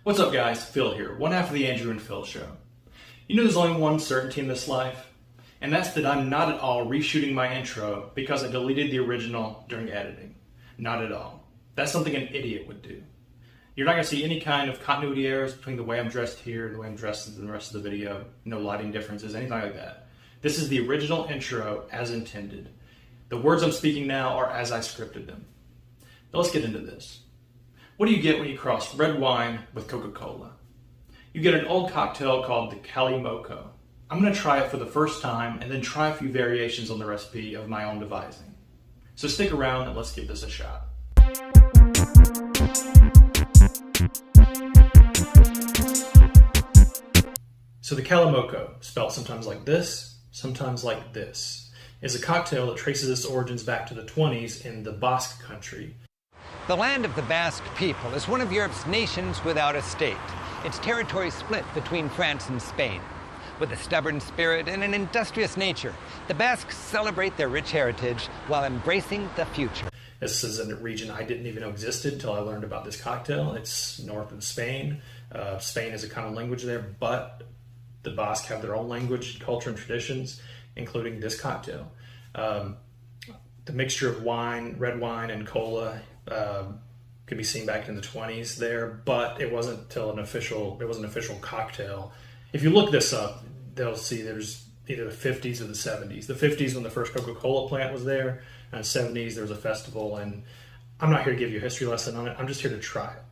What's up guys, Phil here, one half of the Andrew and Phil Show. You know there's only one certainty in this life, and that's that I'm not at all reshooting my intro because I deleted the original during editing. Not at all. That's something an idiot would do. You're not going to see any kind of continuity errors between the way I'm dressed here and the way I'm dressed in the rest of the video. No lighting differences, anything like that. This is the original intro as intended. The words I'm speaking now are as I scripted them. Now let's get into this. What do you get when you cross red wine with Coca-Cola? You get an old cocktail called the Calimocho. I'm going to try it for the first time and then try a few variations on the recipe of my own devising. So stick around and let's give this a shot. So the Calimocho, spelled sometimes like this, sometimes like this, is a cocktail that traces its origins back to the 20s in the Basque Country. The land of the Basque people is one of Europe's nations without a state. Its territory split between France and Spain. With a stubborn spirit and an industrious nature, the Basques celebrate their rich heritage while embracing the future. This is a region I didn't even know existed until I learned about this cocktail. It's north of Spain. Spain is a common language there, but the Basque have their own language, culture, and traditions, including this cocktail. The mixture of wine, red wine, and cola could be seen back in the 20s there, but it wasn't until an official cocktail. If you look this up, they'll see there's either the 50s or the 70s. The 50s when the first Coca-Cola plant was there, and the 70s there was a festival, and I'm not here to give you a history lesson on it, I'm just here to try it.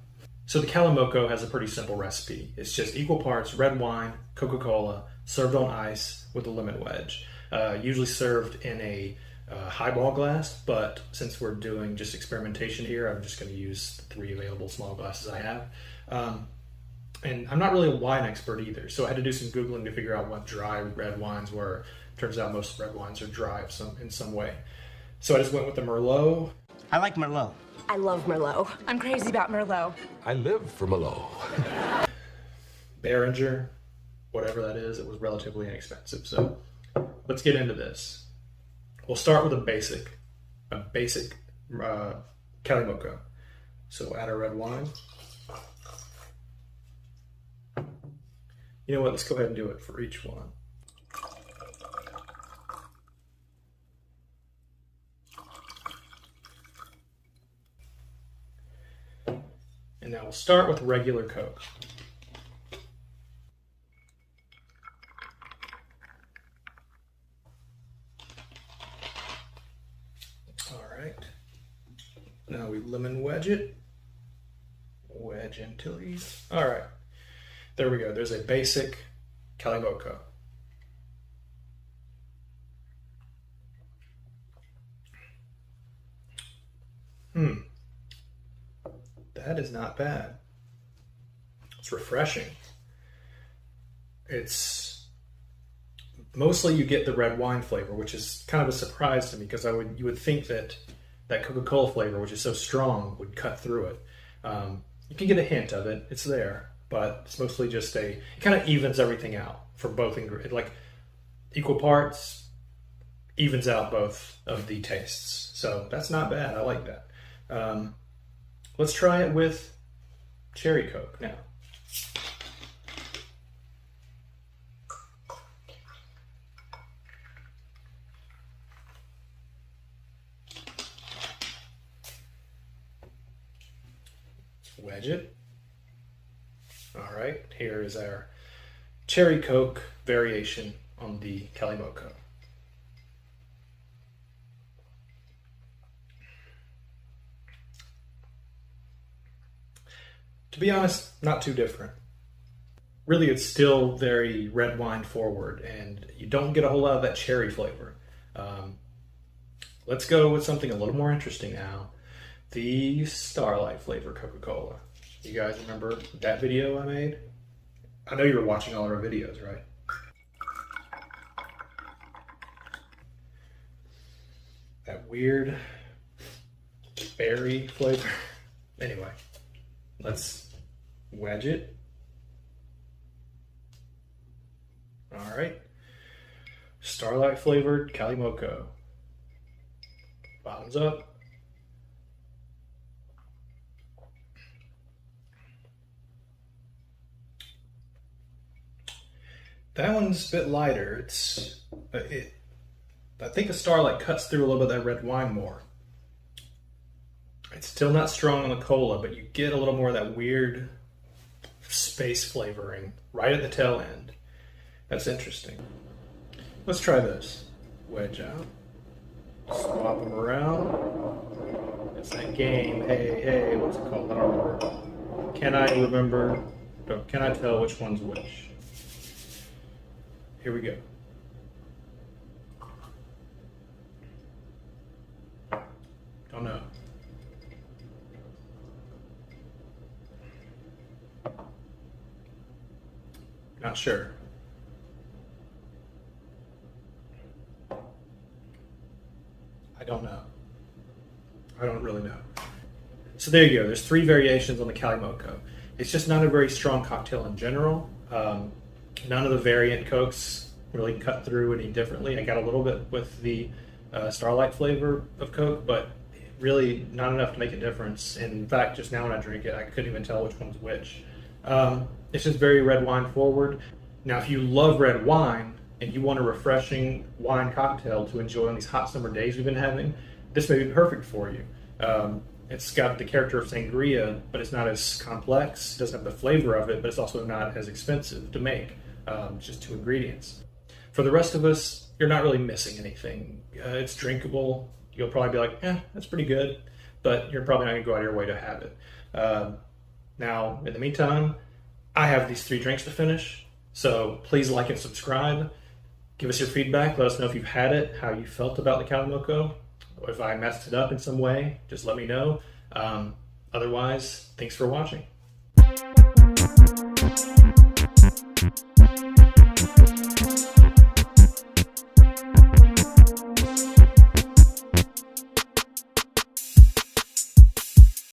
So the Calimocho has a pretty simple recipe. It's just equal parts red wine, Coca-Cola, served on ice with a lemon wedge. Usually served in a highball glass, but since we're doing just experimentation here, I'm just going to use the 3 available small glasses I have. And I'm not really a wine expert either, so I had to do some Googling to figure out what dry red wines were. Turns out most red wines are dry in some way. So I just went with the Merlot. I like Merlot. I love Merlot. I'm crazy about Merlot. I live for Merlot. Behringer, whatever that is, it was relatively inexpensive. So let's get into this. We'll start with a basic Calimocho. So add our red wine. You know what, let's go ahead and do it for each one. And now we'll start with regular Coke. All right. Now we lemon wedge it. Wedge Antilles. All right. There we go. There's a basic Calimocho. That is not bad. It's refreshing. It's mostly you get the red wine flavor, which is kind of a surprise to me because you would think that Coca-Cola flavor, which is so strong, would cut through it. You can get a hint of it. It's there, but it's mostly just it kind of evens everything out for both ingredients. Like equal parts, evens out both of the tastes. So that's not bad. I like that. Let's try it with cherry Coke now. Wedge it. All right, here is our cherry Coke variation on the Calimocho. To be honest, not too different. Really, it's still very red wine forward, and you don't get a whole lot of that cherry flavor. Let's go with something a little more interesting now. The Starlight flavor Coca-Cola. You guys remember that video I made? I know you were watching all of our videos, right? That weird berry flavor. Anyway, let's wedge it. All right. Starlight flavored Calimocho. Bottoms up. That one's a bit lighter. I think the Starlight cuts through a little bit of that red wine more. It's still not strong on the cola, but you get a little more of that weird space flavoring right at the tail end. That's interesting. Let's try this. Wedge out. Swap them around. It's that game. Hey, what's it called? I don't remember. Can I remember? No, can I tell which one's which? Here we go. Don't know. Not sure. I don't know. I don't really know. So there you go. There's 3 variations on the Calimocho. It's just not a very strong cocktail in general. None of the variant Cokes really cut through any differently. I got a little bit with the Starlight flavor of Coke, but really not enough to make a difference. In fact, just now when I drink it, I couldn't even tell which one's which. It's just very red wine forward. Now, if you love red wine and you want a refreshing wine cocktail to enjoy on these hot summer days we've been having, this may be perfect for you. It's got the character of sangria, but it's not as complex. It doesn't have the flavor of it, but it's also not as expensive to make. It's just 2 ingredients. For the rest of us, you're not really missing anything. It's drinkable. You'll probably be like, that's pretty good, but you're probably not going to go out of your way to have it. Now, in the meantime, I have these 3 drinks to finish, so please like and subscribe. Give us your feedback. Let us know if you've had it, how you felt about the Calimocho. If I messed it up in some way, just let me know. Otherwise, thanks for watching.